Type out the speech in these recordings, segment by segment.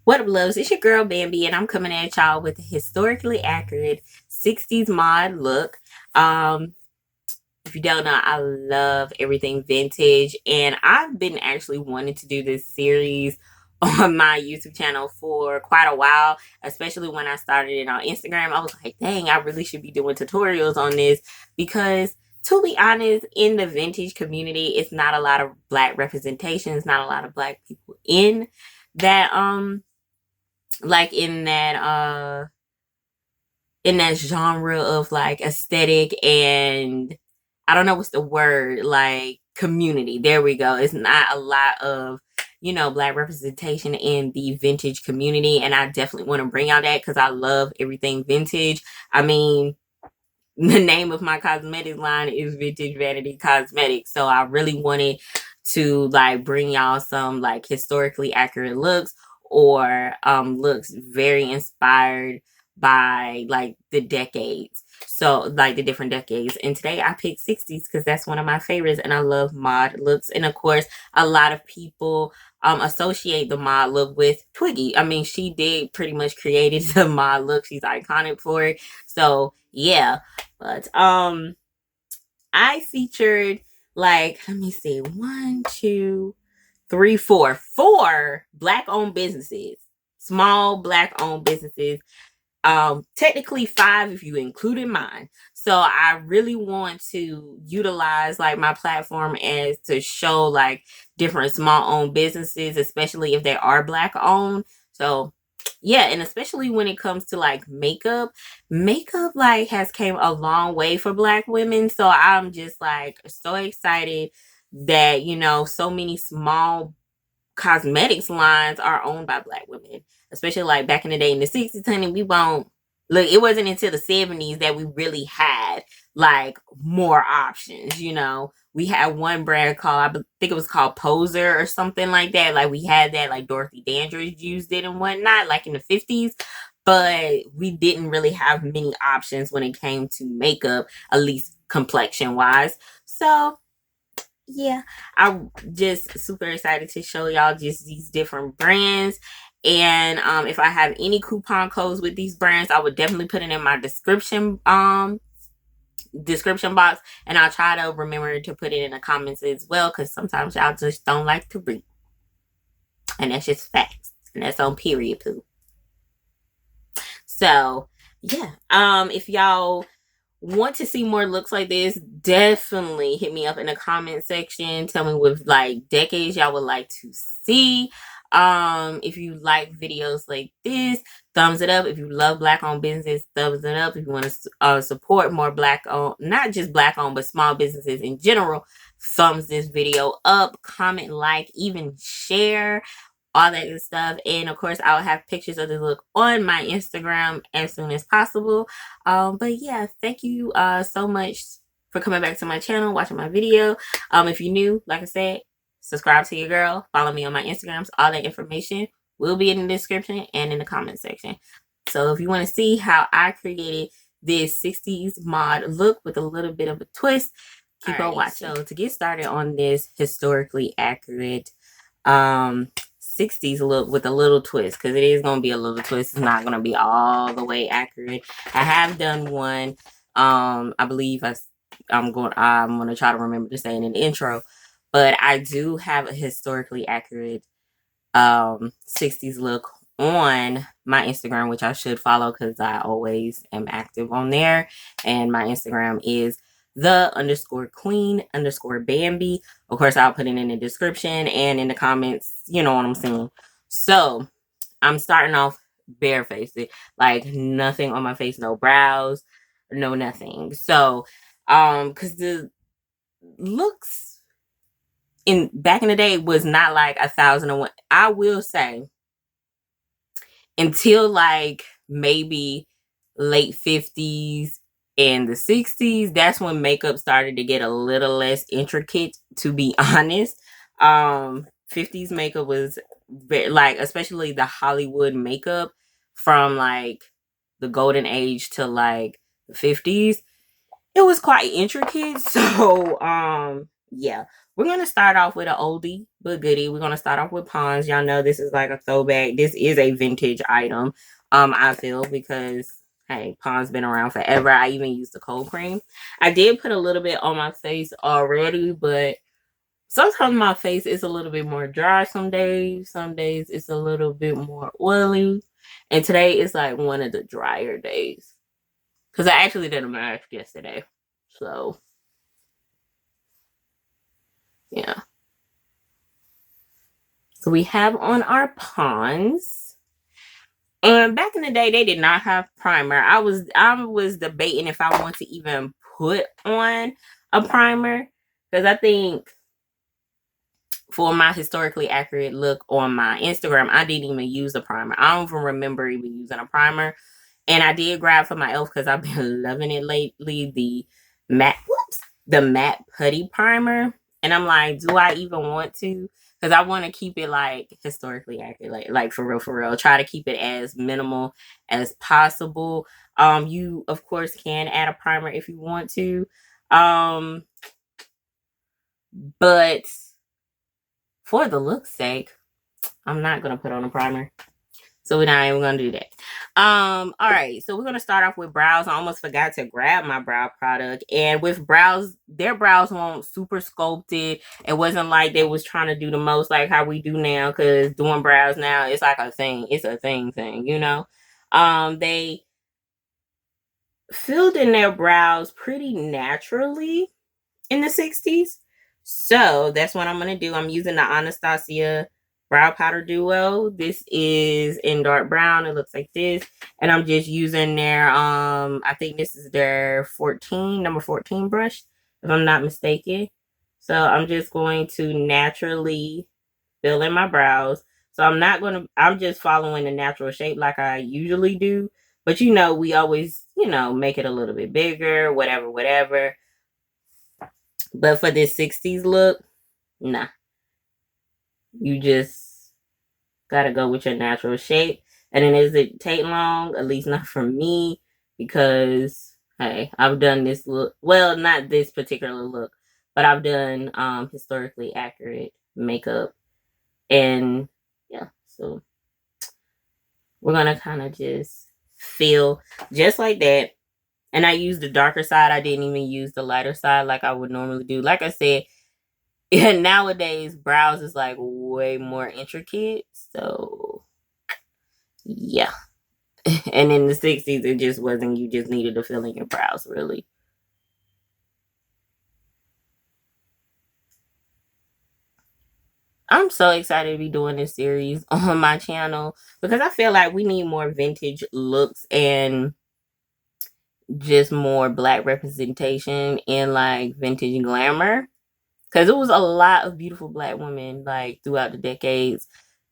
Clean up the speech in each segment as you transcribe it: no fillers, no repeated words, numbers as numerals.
What up, loves? It's your girl Bambee, and I'm coming at y'all with a historically accurate 60s mod look. Um, if you don't know, I love everything vintage, and I've been actually wanting to do this series on my YouTube channel for quite a while, especially when I started it on Instagram. I was like, dang, I really should be doing tutorials on this because, to be honest, in the vintage community, it's not a lot of black representation. It's not a lot of black people in that like in that genre of like aesthetic, and I don't know what's the word, like community. There we go. It's not a lot of, black representation in the vintage community, and I definitely want to bring out that because I love everything vintage. I mean, the name of my cosmetics line is Vintage Vanity Cosmetics, so I really wanted to like bring y'all some like historically accurate looks, or looks very inspired by like the decades, so like the different decades. And today I picked 60s because that's one of my favorites, and I love mod looks. And of course, a lot of people associate the mod look with Twiggy. I mean, she did pretty much created the mod look. She's iconic for it. So yeah. But I featured, like, let me see, one, two, three, four black owned businesses, small black owned businesses. Technically five if you included mine. So I really want to utilize like my platform as to show like different small owned businesses, especially if they are black owned. So yeah, and especially when it comes to like makeup like has came a long way for black women. So I'm just like so excited that so many small cosmetics lines are owned by black women, especially like back in the day in the 60s, honey. We won't look, it wasn't until the 70s that we really had like more options. We had one brand called, think it was called Poser or something like that. Like we had that, like Dorothy Dandridge used it and whatnot, like in the 50s. But we didn't really have many options when it came to makeup, at least complexion wise. So yeah, I'm just super excited to show y'all just these different brands. And if I have any coupon codes with these brands, I would definitely put it in my description box, and I'll try to remember to put it in the comments as well, because sometimes y'all just don't like to read, and that's just facts, and that's on period poo. So yeah, if y'all want to see more looks like this, definitely hit me up in the comment section. Tell me what like decades y'all would like to see. If you like videos like this, thumbs it up. If you love black owned businesses, thumbs it up. If you want to support more black owned, not just black owned, but small businesses in general, thumbs this video up, comment, like, even share, all that good stuff. And of course, I'll have pictures of the look on my Instagram as soon as possible. But yeah, thank you so much for coming back to my channel, watching my video. If you're new, like I said, subscribe to your girl, follow me on my Instagrams. All that information will be in the description and in the comment section. So if you want to see how I created this 60s mod look with a little bit of a twist, keep on watching. So to get started on this historically accurate 60s look with a little twist, because it is going to be a little twist, it's not going to be all the way accurate. I have done one, I believe I'm going to try to remember to say it in the intro, but I do have a historically accurate 60s look on my Instagram, which I should follow because I always am active on there. And my Instagram is _queen_Bambee. Of course, I'll put it in the description and in the comments, you know what I'm saying. So I'm starting off barefaced, like nothing on my face, no brows, no nothing. So because the looks in back in the day was not like 1,001. I will say until like maybe late 50s and the 60s, that's when makeup started to get a little less intricate, to be honest. 50s makeup was very, like, especially the Hollywood makeup from like the golden age to like the 50s, it was quite intricate. So yeah, we're gonna start off with an oldie but goodie. We're gonna start off with Pond's. Y'all know this is like a throwback. This is a vintage item. I feel, because hey, Pond's been around forever. I even used the cold cream. I did put a little bit on my face already, but sometimes my face is a little bit more dry some days. Some days it's a little bit more oily. And today is like one of the drier days. Because I actually did a mask yesterday. So, yeah. So we have on our Pond's. Back in the day, they did not have primer. I was debating if I want to even put on a primer. Because I think for my historically accurate look on my Instagram, I didn't even use a primer. I don't even remember even using a primer. And I did grab for my e.l.f. because I've been loving it lately, the matte putty primer. And I'm like, do I even want to? Because I want to keep it like historically accurate, like for real, for real. Try to keep it as minimal as possible. You of course can add a primer if you want to. But for the look's sake, I'm not gonna put on a primer. So we're not even gonna do that. All right, so we're gonna start off with brows. I almost forgot to grab my brow product. And with brows, their brows weren't super sculpted. It wasn't like they was trying to do the most like how we do now, because doing brows now, it's like a thing. It's a thing, you know. They filled in their brows pretty naturally in the 60s. So that's what I'm going to do. I'm using the Anastasia Brow Powder Duo. This is in dark brown. It looks like this. And I'm just using their, I think this is their number 14 brush, if I'm not mistaken. So I'm just going to naturally fill in my brows. So I'm just following the natural shape like I usually do. But you know, we always, make it a little bit bigger, whatever, whatever. But for this 60s look, nah. You just gotta go with your natural shape. And then does it take long? At least not for me. Because hey, I've done this look. Well, not this particular look, but I've done historically accurate makeup. And yeah, so we're gonna kind of just feel just like that. And I used the darker side. I didn't even use the lighter side like I would normally do. Like I said, and nowadays brows is like way more intricate. So yeah. And in the 60s, it just wasn't. You just needed to fill in your brows, really. I'm so excited to be doing this series on my channel because I feel like we need more vintage looks and just more black representation in like vintage glamour. Because it was a lot of beautiful black women like throughout the decades,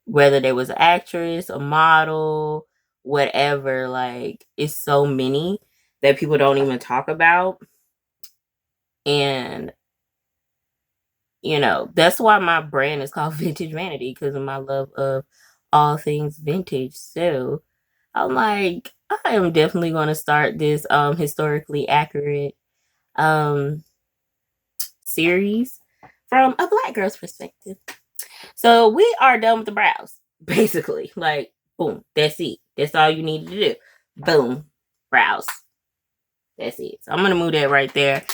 whether they was an actress, a model, whatever. Like, it's so many that people don't even talk about. And that's why my brand is called Vintage Vanity, because of my love of all things vintage. So I'm like, I am definitely going to start this historically accurate um series from a black girl's perspective. So we are done with the brows, basically. Like, boom, that's it. That's all you need to do. Boom, brows. That's it. So I'm gonna move that right there.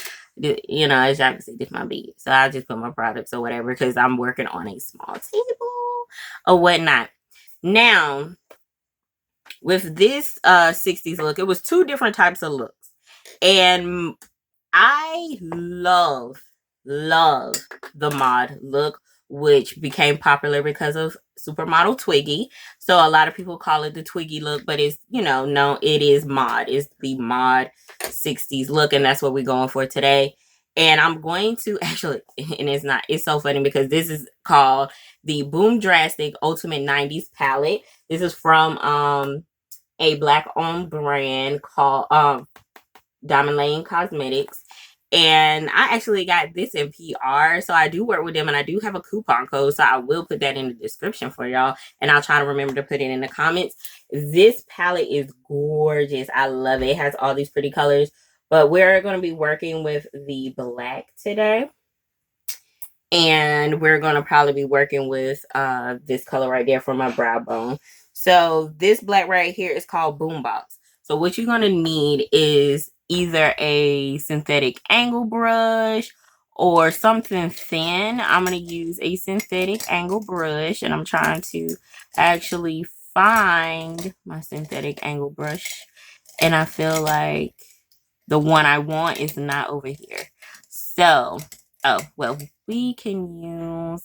As y'all can see, this my bed. So I just put my products or whatever because I'm working on a small table or whatnot. Now, with this 60s look, it was two different types of looks. And I love the mod look, which became popular because of Super Model Twiggy. So a lot of people call it the Twiggy look, but it's, no, it is mod. It's the mod 60s look, and that's what we're going for today. And I'm going to actually, and it's so funny because this is called the Boom Drastic Ultimate 90s palette. This is from a black owned brand called Diamond Lane Cosmetics. And I actually got this in PR. So I do work with them and I do have a coupon code. So I will put that in the description for y'all. And I'll try to remember to put it in the comments. This palette is gorgeous. I love it. It has all these pretty colors. But we're going to be working with the black today. And we're going to probably be working with this color right there for my brow bone. So this black right here is called Boombox. So what you're going to need is either a synthetic angle brush or something thin. I'm going to use a synthetic angle brush, and I'm trying to actually find my synthetic angle brush, and I feel like the one I want is not over here. So, oh, well, we can use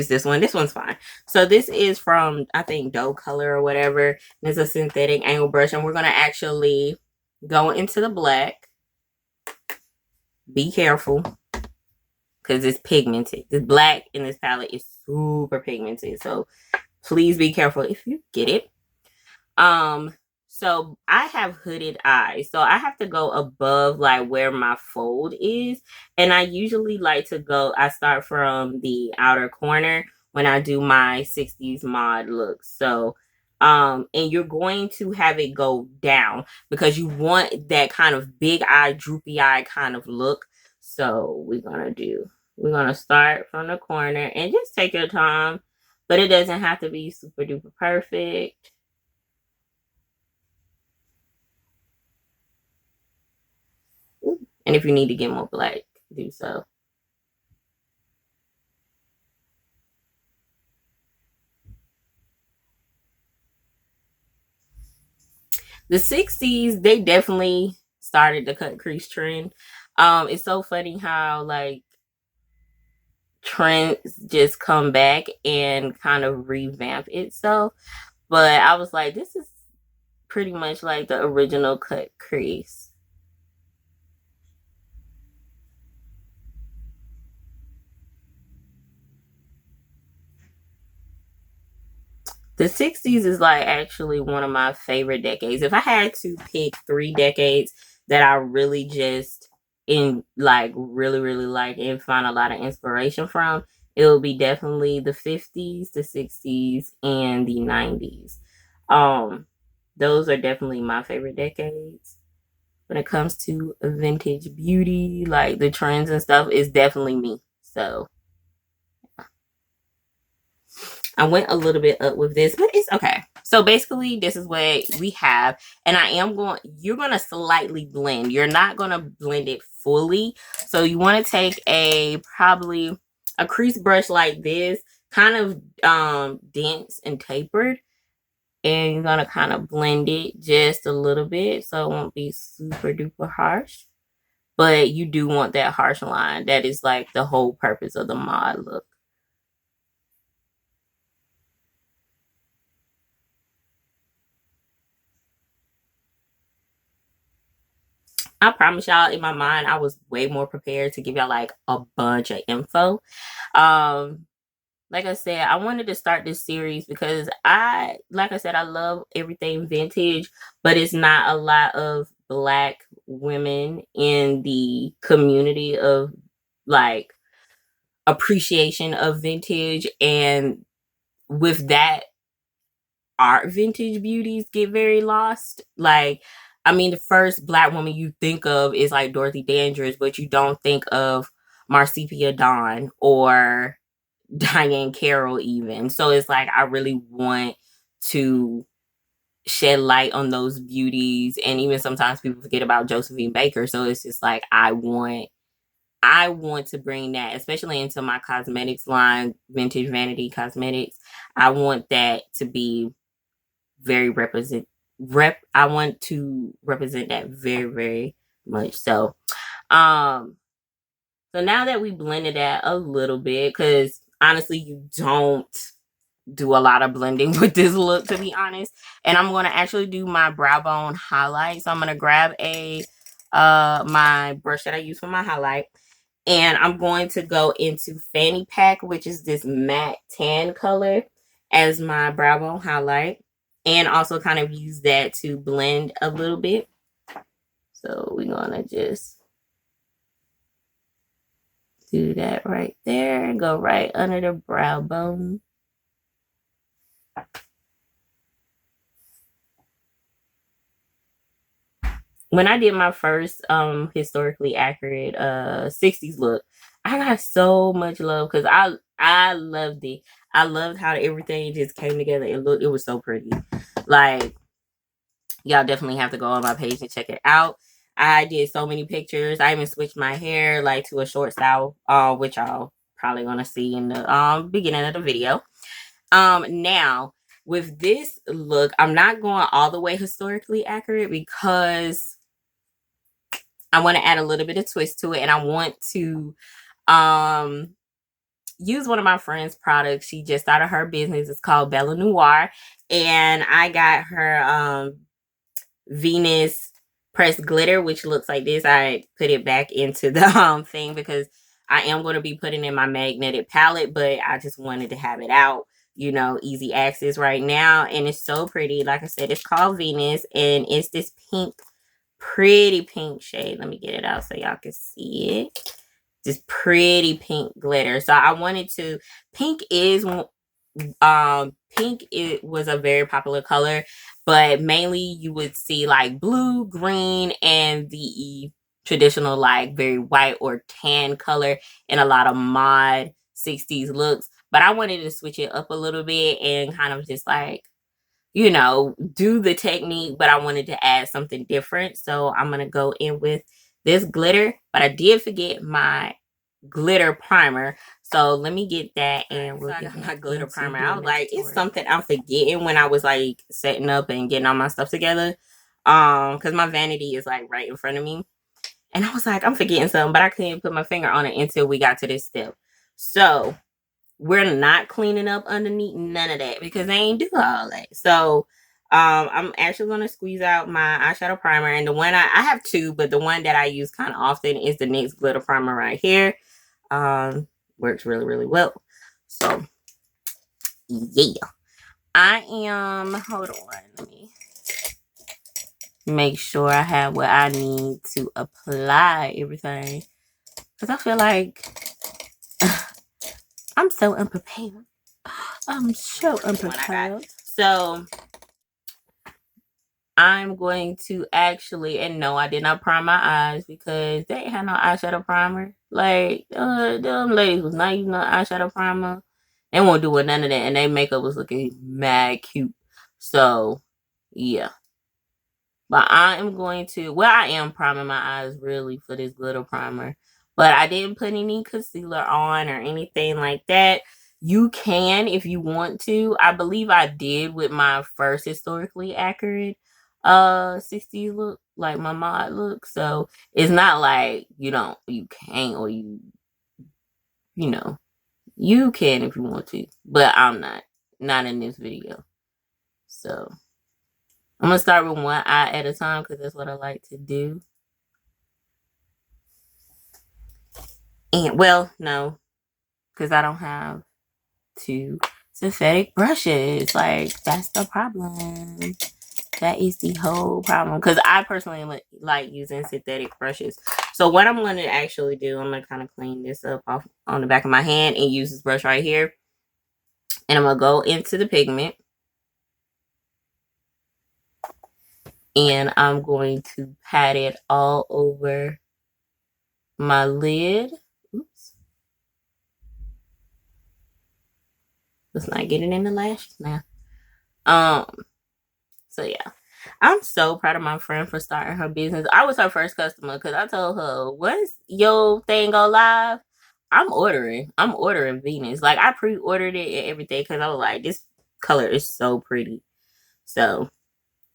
this one. This one's fine. So this is from, I think, Doe Color or whatever. It's a synthetic angle brush, and we're going to actually go into the black. Be careful, because it's pigmented. The black in this palette is super pigmented, so please be careful if you get it. So I have hooded eyes, so I have to go above like where my fold is, and I usually like to I start from the outer corner when I do my 60s mod look. So and you're going to have it go down because you want that kind of big eye, droopy eye kind of look. So we're gonna start from the corner, and just take your time, but it doesn't have to be super duper perfect. And if you need to get more black, do so. The 60s, they definitely started the cut crease trend. It's so funny how like trends just come back and kind of revamp itself. But I was like, this is pretty much like the original cut crease. The 60s is like actually one of my favorite decades. If I had to pick 3 decades that I really just really like and find a lot of inspiration from, it will be definitely the 50s, the 60s, and the 90s. Those are definitely my favorite decades. When it comes to vintage beauty, like the trends and stuff, is definitely me. So I went a little bit up with this, but it's okay. So basically, this is what we have. And you're going to slightly blend. You're not going to blend it fully. So you want to take probably a crease brush like this, kind of dense and tapered. And you're going to kind of blend it just a little bit so it won't be super duper harsh. But you do want that harsh line. That is like the whole purpose of the mod look. I promise y'all, in my mind, I was way more prepared to give y'all like a bunch of info. Um, like I said, I wanted to start this series because like I said, I love everything vintage, but it's not a lot of Black women in the community of like appreciation of vintage. And with that, art vintage beauties get very lost. Like, I mean, the first Black woman you think of is like Dorothy Dandridge, but you don't think of Marcia Dawn or Diane Carroll even. So it's like I really want to shed light on those beauties, and even sometimes people forget about Josephine Baker. So it's just like I want to bring that, especially into my cosmetics line, Vintage Vanity Cosmetics. I want that to be very I want to represent that very, very much. Um so now that we blended that a little bit, because honestly you don't do a lot of blending with this look, to be honest. And I'm going to actually do my brow bone highlight. So I'm going to grab my brush that I use for my highlight, and I'm going to go into Fanny Pack, which is this matte tan color, as my brow bone highlight, and also kind of use that to blend a little bit. So we're going to just do that right there and go right under the brow bone. When I did my first historically accurate 60s look, I got so much love because I loved it. I loved how everything just came together. It was so pretty. Like, y'all definitely have to go on my page and check it out. I did so many pictures. I even switched my hair like to a short style, which y'all probably gonna see in the beginning of the video. Now with this look, I'm not going all the way historically accurate because I want to add a little bit of twist to it, and I want to use one of my friend's products. She just started her business. It's called bellaxnoire, and I got her Venus pressed glitter, which looks like this. I put it back into the thing because I am going to be putting in my magnetic palette, but I just wanted to have it out, you know, easy access right now. And it's so pretty. Like I said, it's called Venus, and it's this pink, pretty pink shade. Let me get it out so y'all can see it. This pretty pink glitter. So I wanted to, pink is pink, it was a very popular color, but mainly you would see like blue, green, and the traditional like very white or tan color in a lot of mod 60s looks. But I wanted to switch it up a little bit and kind of just like, you know, do the technique, but I wanted to add something different. So I'm going to go in with this glitter, but I did forget my glitter primer. So let me get that, and we'll get my glitter primer out. Like, it's something I'm forgetting when I was like setting up and getting all my stuff together. Because my vanity is like right in front of me. And I was like, I'm forgetting something, but I couldn't put my finger on it until we got to this step. So we're not cleaning up underneath none of that because they ain't do all that. So I'm actually going to squeeze out my eyeshadow primer, and the one I have two, but the one that I use kind of often is the NYX glitter primer right here. Works really, really well. So yeah, I am, hold on, let me make sure I have what I need to apply everything, because I feel like I'm so unprepared. I'm so unprepared. So I'm going to actually, and no, I did not prime my eyes because they ain't had no eyeshadow primer. Like, them ladies was not using no eyeshadow primer. They won't do with none of that, and their makeup was looking mad cute. So, yeah. But I am going to, well, I am priming my eyes really for this glitter primer. But I didn't put any concealer on or anything like that. You can if you want to. I believe I did with my first historically accurate 60s look, like my mod look. So it's not like you can't, or you know, you can if you want to. But I'm not in this video. So I'm going to start with one eye at a time because that's what I like to do. And, well, no, because I don't have two synthetic brushes. Like, that's the problem. That is the whole problem. Because I personally like using synthetic brushes. So what I'm going to actually do, I'm going to kind of clean this up off on the back of my hand and use this brush right here. And I'm going to go into the pigment. And I'm going to pat it all over my lid. Oops. Let's not get it in the lashes now. So yeah. I'm so proud of my friend for starting her business. I was her first customer because I told her, once your thing go live, I'm ordering. I'm ordering Venus. Like, I pre-ordered it and everything because I was like, this color is so pretty. So,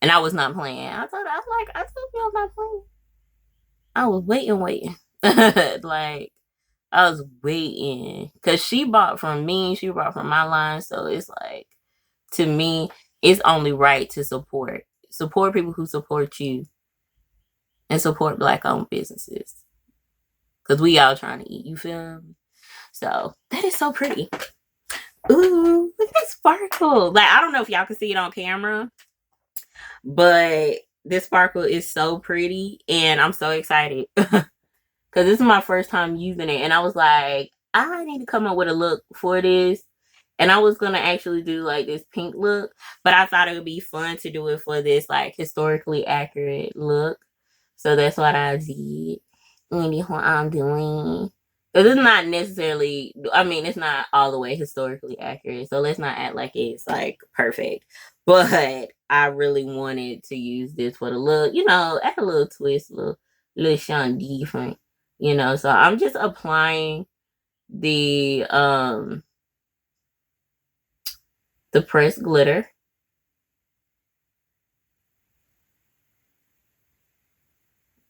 and I was not playing. I told you I was not playing. I was waiting. Like, I was waiting. Because she bought from me. She bought from my line. So it's like, to me, it's only right to support people who support you and support Black-owned businesses, because we all trying to eat, you feel me? So that is so pretty. Ooh, look at that sparkle. Like, I don't know if y'all can see it on camera, but this sparkle is so pretty, and I'm so excited because this is my first time using it, and I was like, I need to come up with a look for this. And I was going to actually do like this pink look, but I thought it would be fun to do it for this like historically accurate look. So that's what I did. And that's what I'm doing. Because it's not necessarily, I mean, it's not all the way historically accurate. So let's not act like it's like perfect. But I really wanted to use this for the little, add a little twist, little shine different, So I'm just applying the pressed glitter.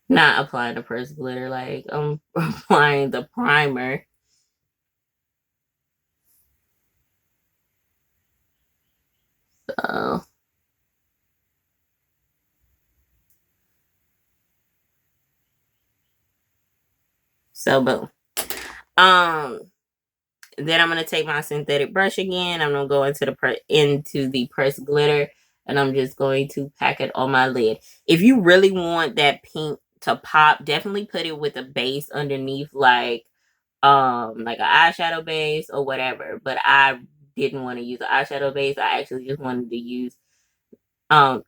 Not applying the pressed glitter, like I'm applying the primer. So boom. Then I'm gonna take my synthetic brush again. I'm gonna go into the pressed glitter, and I'm just going to pack it on my lid. If you really want that pink to pop, definitely put it with a base underneath, like an eyeshadow base or whatever. But I didn't want to use an eyeshadow base. I actually just wanted to use um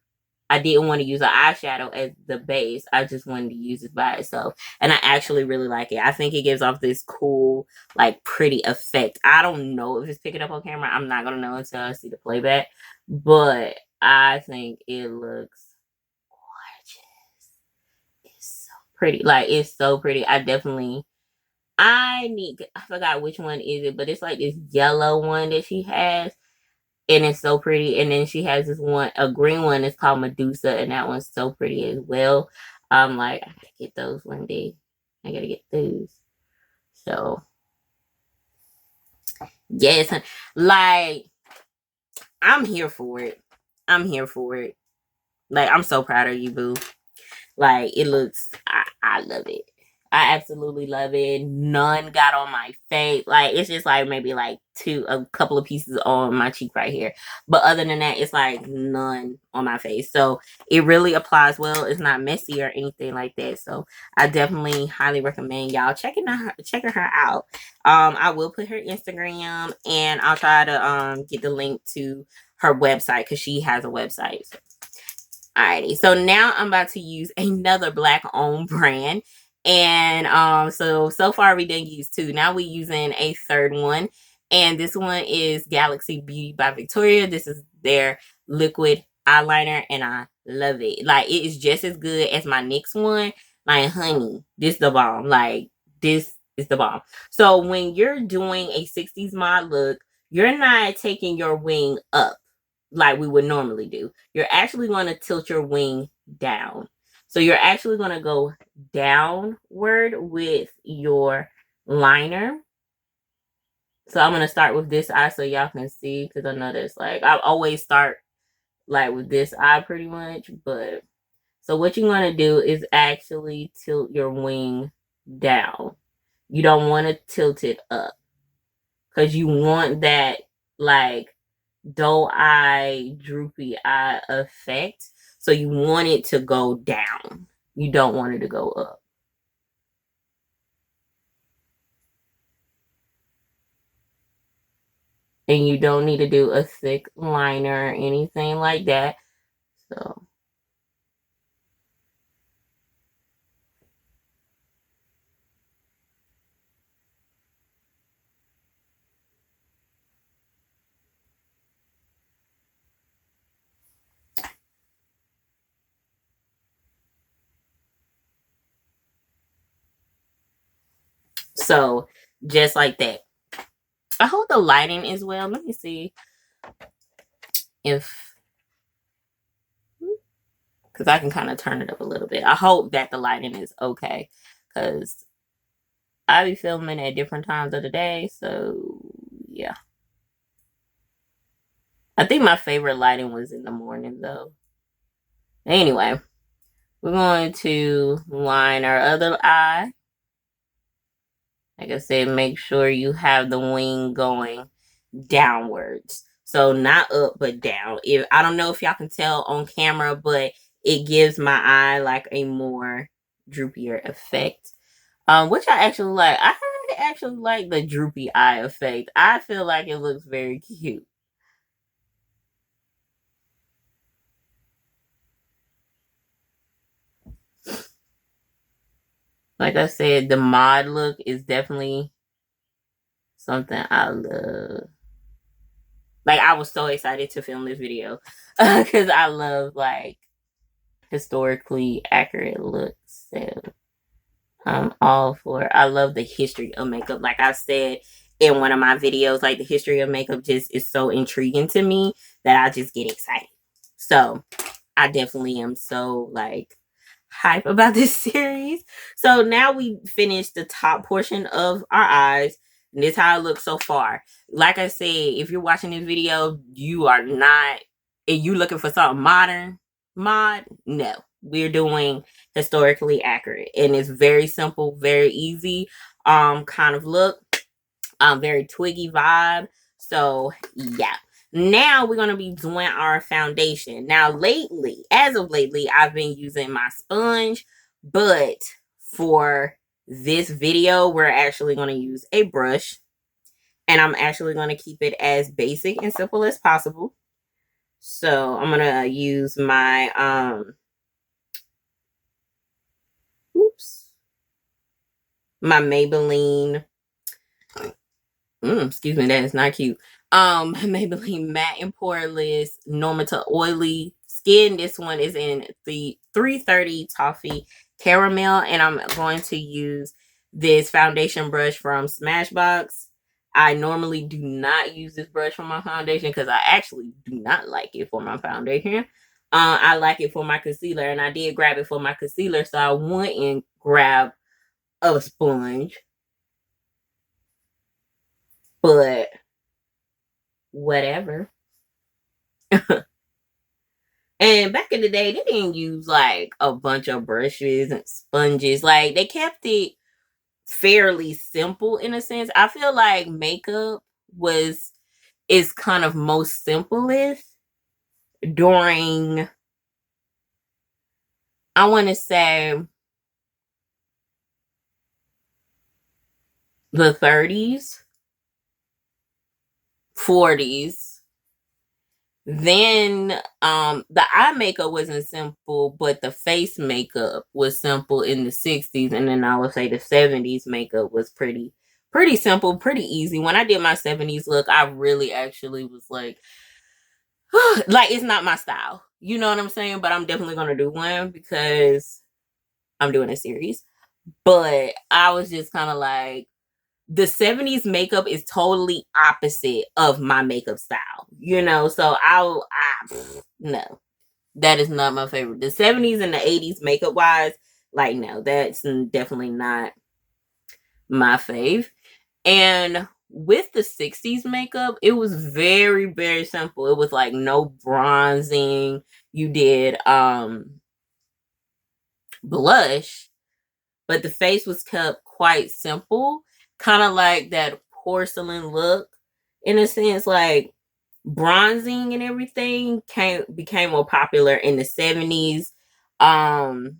I didn't want to use an eyeshadow as the base. I just wanted to use it by itself. And I actually really like it. I think it gives off this cool, like pretty effect. I don't know if it's picking up on camera. I'm not going to know until I see the playback. But I think it looks gorgeous. It's so pretty. Like, it's so pretty. I forgot which one is it, but it's like this yellow one that she has. And it's so pretty. And then she has this one, a green one. It's called Medusa, and that one's so pretty as well. I'm like, I gotta get those one day. I gotta get those. So yes, like I'm here for it. I'm here for it. Like I'm so proud of you, boo. Like it looks, I love it. I absolutely love it. None got on my face. Like it's just like maybe like a couple of pieces on my cheek right here. But other than that, it's like none on my face. So it really applies well. It's not messy or anything like that. So I definitely highly recommend y'all checking her out. I will put her Instagram, and I'll try to get the link to her website because she has a website. Alrighty, so now I'm about to use another black owned brand. And so far we didn't use two. Now we're using a third one. And this one is Galaxy Beauty by Victoria. This is their liquid eyeliner, and I love it. Like it is just as good as my NYX one. Like honey, this the bomb. Like this is the bomb. So when you're doing a 60s mod look, you're not taking your wing up like we would normally do. You're actually going to tilt your wing down. So you're actually going to go downward with your liner. So I'm going to start with this eye so y'all can see, because I know that's like, I always start like with this eye pretty much. But so what you're going to do is actually tilt your wing down. You don't want to tilt it up because you want that like dull eye, droopy eye effect. So you want it to go down. You don't want it to go up. And you don't need to do a thick liner or anything like that. So just like that. I hope the lighting is well. Let me see if, because I can kind of turn it up a little bit. I hope that the lighting is okay, because I be filming at different times of the day. So yeah. I think my favorite lighting was in the morning though. Anyway, we're going to line our other eye. Like I said, make sure you have the wing going downwards. So not up, but down. If I don't know if y'all can tell on camera, but it gives my eye like a more droopier effect. Which I actually like. I actually like the droopy eye effect. I feel like it looks very cute. Like I said, the mod look is definitely something I love. Like, I was so excited to film this video because I love like historically accurate looks. So I'm all for it. I love the history of makeup. Like I said in one of my videos, like the history of makeup just is so intriguing to me that I just get excited. So I definitely am so like hype about this series. So now we finished the top portion of our eyes. And this is how it looks so far. Like I said, if you're watching this video, you are not, and you looking for something modern, no. We're doing historically accurate. And it's very simple, very easy kind of look. Very Twiggy vibe. So yeah. Now we're gonna be doing our foundation. Now lately, as of lately, I've been using my sponge, but for this video, we're actually gonna use a brush, and I'm actually gonna keep it as basic and simple as possible. So I'm gonna use my my Maybelline. Excuse me, that is not cute. Maybelline Matte and Poreless Normative Oily Skin. This one is in the 330 Toffee Caramel, and I'm going to use this foundation brush from Smashbox. I normally do not use this brush for my foundation because I actually do not like it for my foundation. I like it for my concealer, and I did grab it for my concealer, so I went and grabbed a sponge. But whatever. And back in the day, they didn't use like a bunch of brushes and sponges. Like, they kept it fairly simple in a sense. I feel like makeup is kind of most simplest during, I want to say, the 30s, 40s. Then the eye makeup wasn't simple, but the face makeup was simple in the 60s, and then I would say the 70s makeup was pretty simple, pretty easy. When I did my 70s look, I really actually was like like, it's not my style. You know what I'm saying? But I'm definitely going to do one because I'm doing a series. But I was just kind of like, the 70s makeup is totally opposite of my makeup style, you know? So no, that is not my favorite. The 70s and the 80s makeup wise, like, no, that's definitely not my fave. And with the 60s makeup, it was very, very simple. It was like no bronzing. You did blush, but the face was kept quite simple, kind of like that porcelain look in a sense. Like, bronzing and everything became more popular in the 70s. I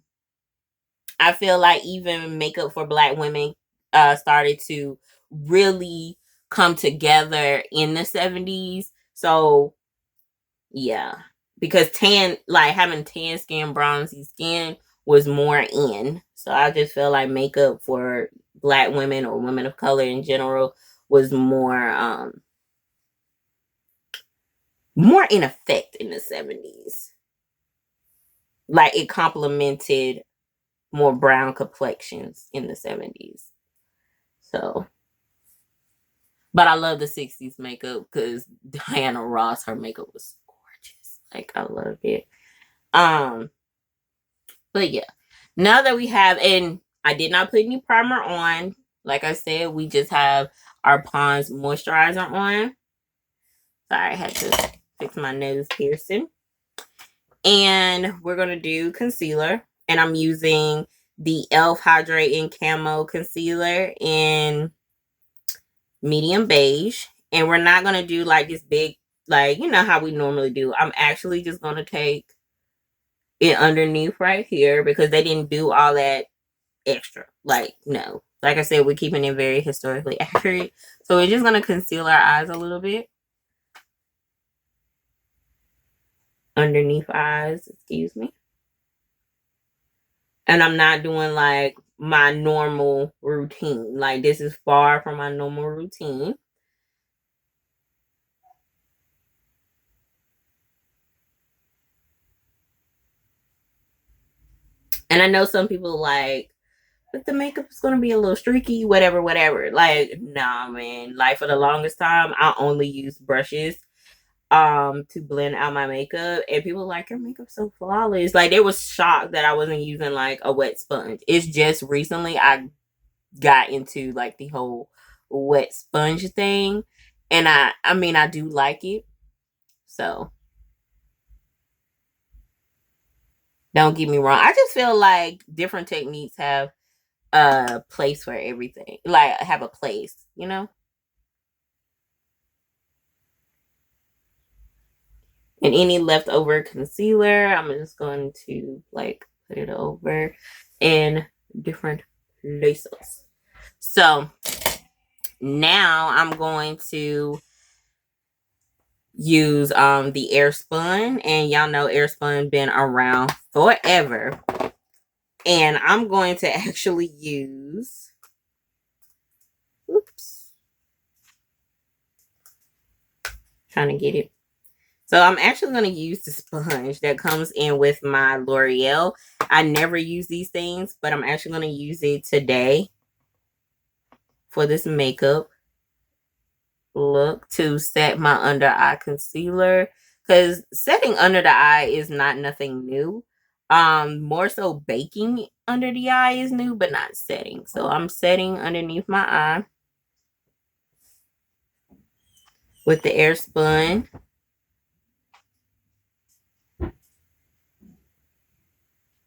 feel like even makeup for Black women started to really come together in the 70s. So yeah, because like having tan skin, bronzy skin was more in. So I just feel like makeup for Black women or women of color in general was more in effect in the 70s. Like, it complemented more brown complexions in the 70s. So, but I love the 60s makeup because Diana Ross, her makeup was gorgeous. Like, I love it. But yeah, now that we have, and I did not put any primer on. Like I said, we just have our Pond's moisturizer on. Sorry, I had to fix my nose piercing. And we're going to do concealer. And I'm using the e.l.f. Hydrating Camo Concealer in medium beige. And we're not going to do like this big, like, you know how we normally do. I'm actually just going to take it underneath right here because they didn't do all that extra. Like, no. Like I said, we're keeping it very historically accurate. So we're just going to conceal our eyes a little bit. Underneath eyes, excuse me. And I'm not doing like my normal routine. Like, this is far from my normal routine. And I know some people like, but the makeup is gonna be a little streaky, whatever, whatever. Like, nah, man. Like, for the longest time, I only use brushes to blend out my makeup, and people were like, your makeup's so flawless. Like, they was shocked that I wasn't using like a wet sponge. It's just recently I got into like the whole wet sponge thing, and I mean, I do like it. So don't get me wrong. I just feel like different techniques have a place for everything. Like, have a place, you know? And any leftover concealer, I'm just going to like put it over in different places. So now I'm going to use the Airspun, and y'all know Airspun been around forever. And I'm going to actually use, oops, trying to get it. So I'm actually going to use the sponge that comes in with my L'Oreal. I never use these things, but I'm actually going to use it today for this makeup look to set my under eye concealer, because setting under the eye is not nothing new. More so baking under the eye is new, but not setting. So I'm setting underneath my eye with the Airspun.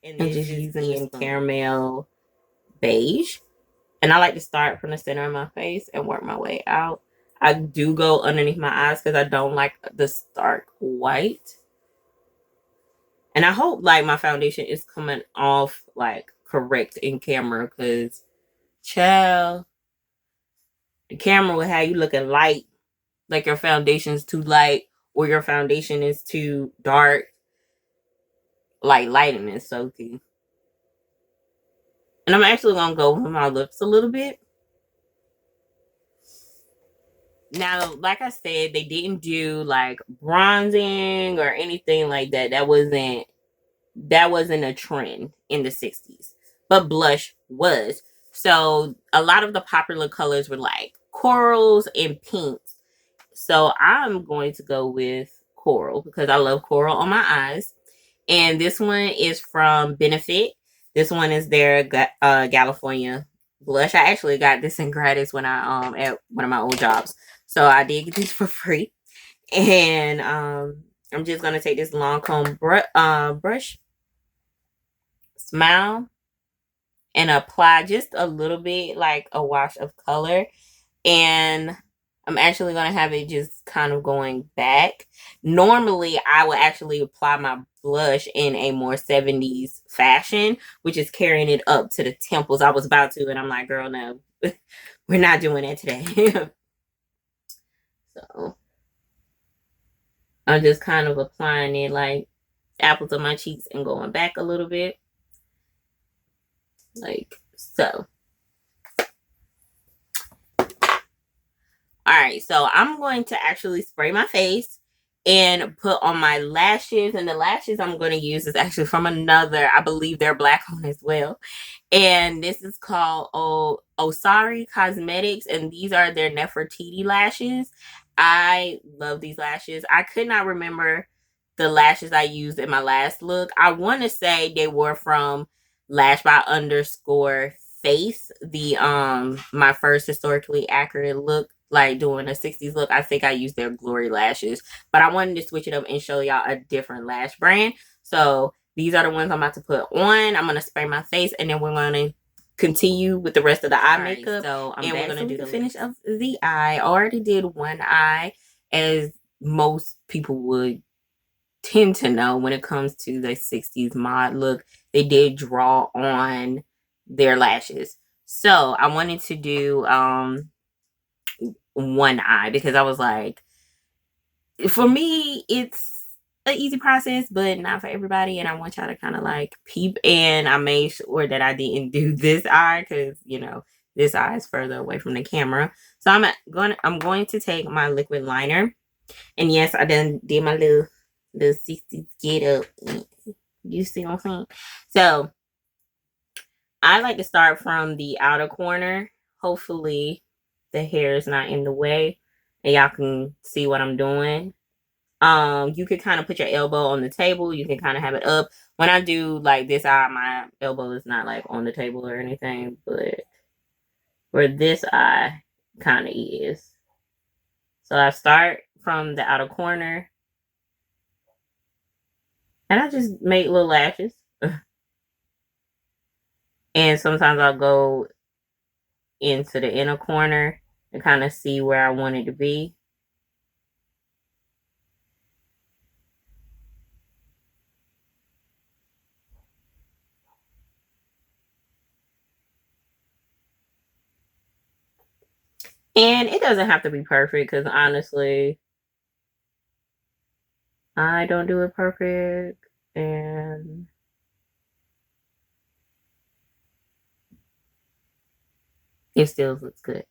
And I'm just using in caramel beige. And I like to start from the center of my face and work my way out. I do go underneath my eyes because I don't like the stark white. And I hope like my foundation is coming off like correct in camera, because child, the camera will have you looking light, like your foundation's too light or your foundation is too dark. Like, lighting is so key. And I'm actually gonna go with my lips a little bit. Now, like I said, they didn't do like bronzing or anything like that. That wasn't a trend in the 60s. But blush was. So a lot of the popular colors were like corals and pinks. So I'm going to go with coral because I love coral on my eyes. And this one is from Benefit. This one is their California blush. I actually got this in gratis when I at one of my old jobs. So I did get these for free. And I'm just gonna take this long comb brush, smile, and apply just a little bit, like a wash of color. And I'm actually going to have it just kind of going back. Normally, I would actually apply my blush in a more 70s fashion, which is carrying it up to the temples. I was about to, and I'm like, girl, no, we're not doing that today. So I'm just kind of applying it like apples on my cheeks and going back a little bit. Like so. All right, so I'm going to actually spray my face and put on my lashes. And the lashes I'm going to use is actually from another, I believe they're black on as well. And this is called Osaricosmetics. And these are their Nefertiti lashes. I love these lashes. I could not remember the lashes I used in my last look. I want to say they were from Lash by underscore face, the my first historically accurate look, like doing a 60s look. I think I used their glory lashes, but I wanted to switch it up and show y'all a different lash brand. So these are the ones I'm about to put on. I'm gonna spray my face, and then we're gonna continue with the rest of the eye makeup. So and we're gonna do the finish of the eye. I already did one eye, as most people would tend to know when it comes to the 60s mod look. They did draw on their lashes. So I wanted to do one eye because I was like, for me, it's an easy process, but not for everybody. And I want y'all to kind of like peep. And I made sure that I didn't do this eye because, you know, this eye is further away from the camera. So I'm going to take my liquid liner. And yes, I done did my little 60s get up. You see what I'm saying? So I like to start from the outer corner. Hopefully the hair is not in the way and y'all can see what I'm doing. You can kind of put your elbow on the table. You can kind of have it up. When I do like this eye, my elbow is not like on the table or anything, but for this eye, kind of is. So I start from the outer corner and I just make little lashes. And sometimes I'll go into the inner corner and kind of see where I want it to be. And it doesn't have to be perfect because honestly, I don't do it perfect. And it still looks good.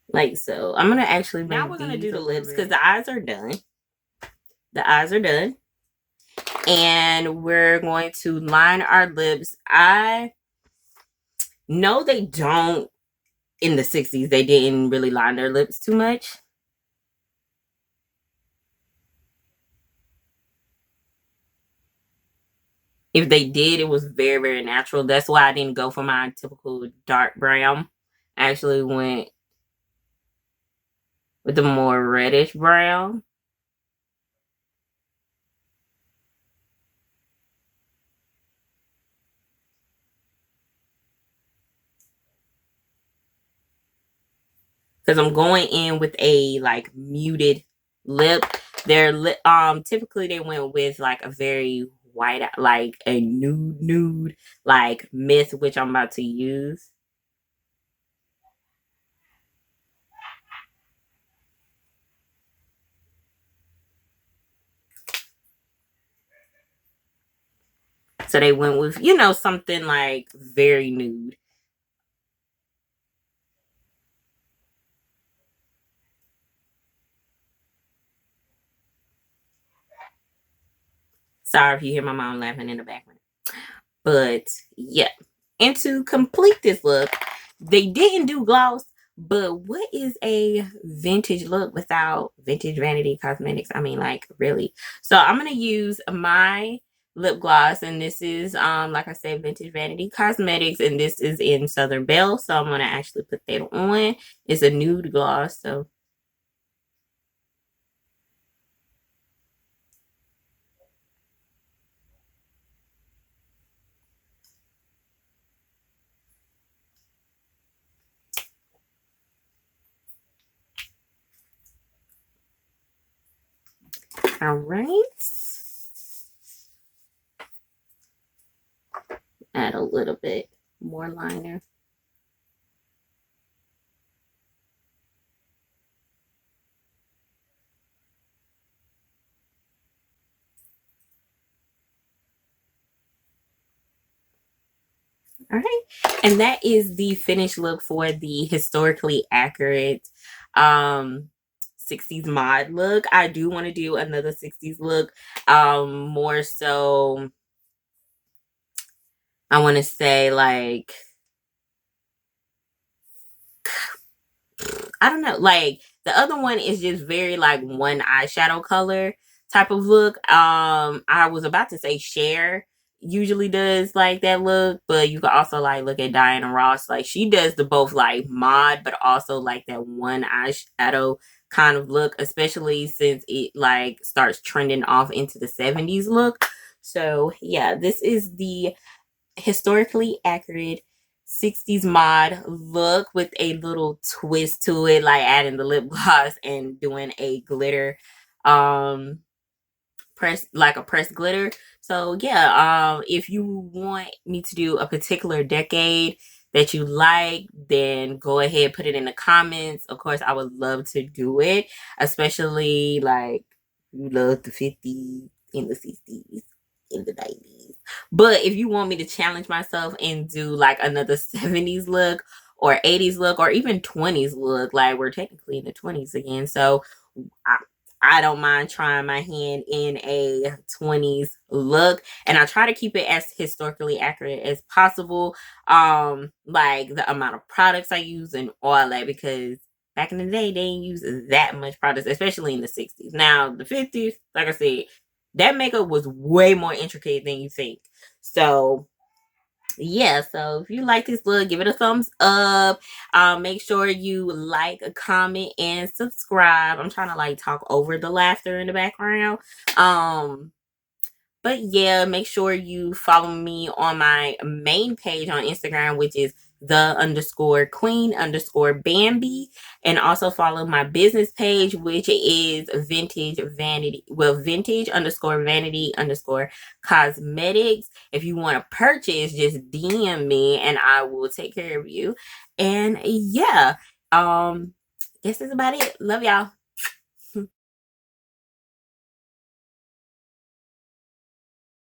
Like so. I'm gonna actually now we're gonna do the lips because the eyes are done. The eyes are done. And we're going to line our lips. I know they don't in the 60s, they didn't really line their lips too much. If they did, it was very, very natural. That's why I didn't go for my typical dark brown. I actually went with the more reddish brown. Because I'm going in with a like muted lip. Their lip, typically they went with like a very white, like a nude, like Myth, which I'm about to use. So they went with, you know, something like very nude. Sorry if you hear my mom laughing in the background. But yeah. And to complete this look, they didn't do gloss, but what is a vintage look without Vintage Vanity Cosmetics? I mean, like, really. So I'm going to use my lip gloss, and this is, like I said, Vintage Vanity Cosmetics, and this is in Southern Belle. So I'm going to actually put that on. It's a nude gloss, so. All right. Add a little bit more liner. All right. And that is the finished look for the historically accurate 60s mod look. I do want to do another 60s look. More so, I want to say like, I don't know, like the other one is just very like one eyeshadow color type of look. I was about to say Cher usually does like that look, but you can also like look at Diana Ross. Like she does the both like mod, but also like that one eyeshadow kind of look, especially since it like starts trending off into the 70s look. So yeah, this is the historically accurate 60s mod look with a little twist to it, like adding the lip gloss and doing a glitter press like a pressed glitter. So yeah, if you want me to do a particular decade that you like, then go ahead, put it in the comments. Of course, I would love to do it, especially like you love the 50s and the 60s and the 90s. But if you want me to challenge myself and do like another 70s look or 80s look or even 20s look, like we're technically in the 20s again. So I, I don't mind trying my hand in a 20s look, and I try to keep it as historically accurate as possible. Like the amount of products I use and all that, because back in the day they didn't use that much products, especially in the 60s. Now the 50s, like I said, that makeup was way more intricate than you think. So yeah, so if you like this look, give it a thumbs up. Make sure you like, comment, and subscribe. I'm trying to like talk over the laughter in the background. um but yeah, make sure you follow me on my main page on Instagram, which is the underscore queen underscore Bambee. And also follow my business page, which is vintage underscore vanity underscore cosmetics. If you want to purchase, just DM me and I will take care of you. And yeah, guess that's about it. Love y'all.